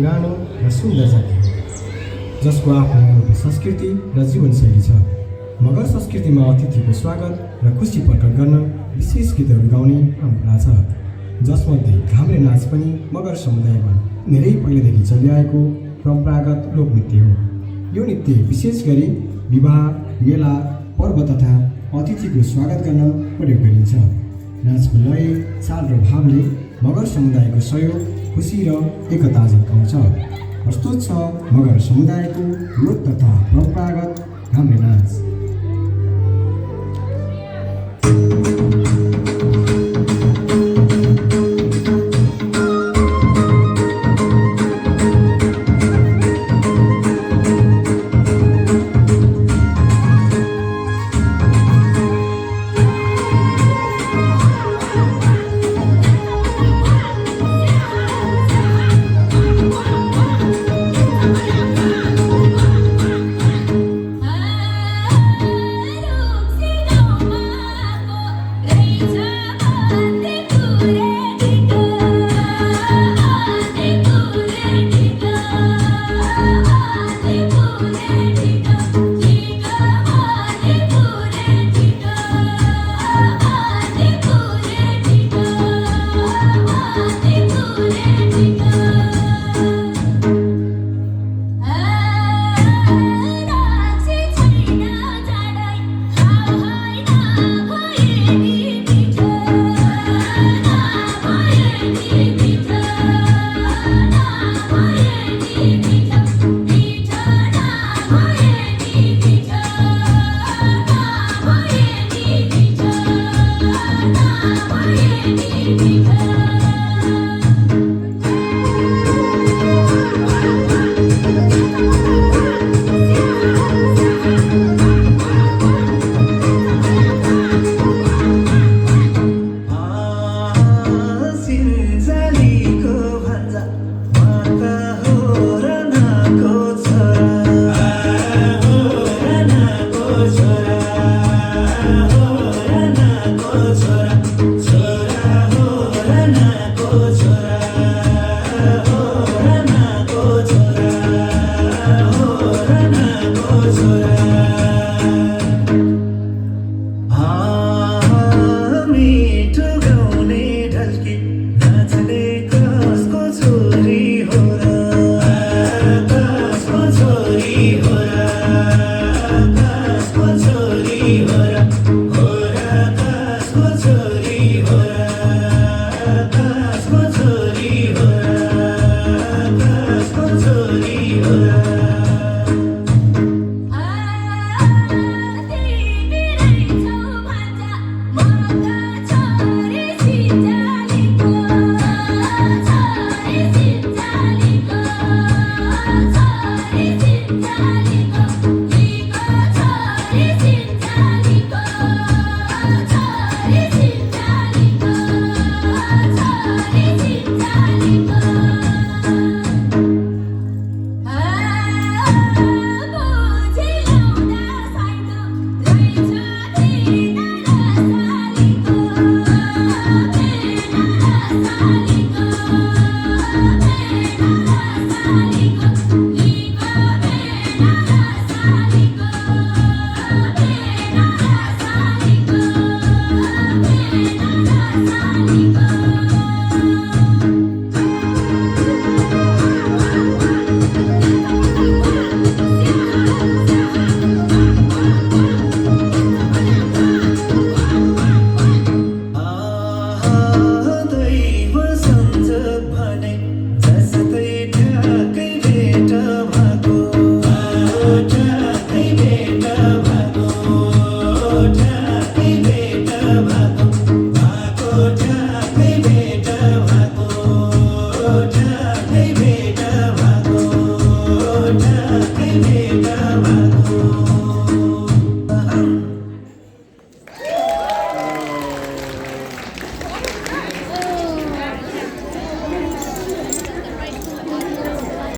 पुरानो र सुन्दर जाति हो, जसको आफ्नो अनौठो संस्कृति र जीवनशैली छ। मगर संस्कृतिमा अतिथिको स्वागत र खुसी प्रकट गर्न विशेष गीतहरू गाउने परम्परा छ, जसमध्ये घाम्रे नाच पनि मगर समुदायमा धेरै पहिलेदेखि चलिआएको परम्परागत लोकनृत्य हो। यो नृत्य विशेष गरी विवाह, मेला, पर्व तथा अतिथिको स्वागत गर्न प्रयोग गरिन्छ। नाचको लय, चाल र भावले मगर समुदायको सहयोग, खुसी र एकता झल्काउँछ। प्रस्तुत छ मगर समुदायको लोक तथा परम्परागत घाम्रे नाच।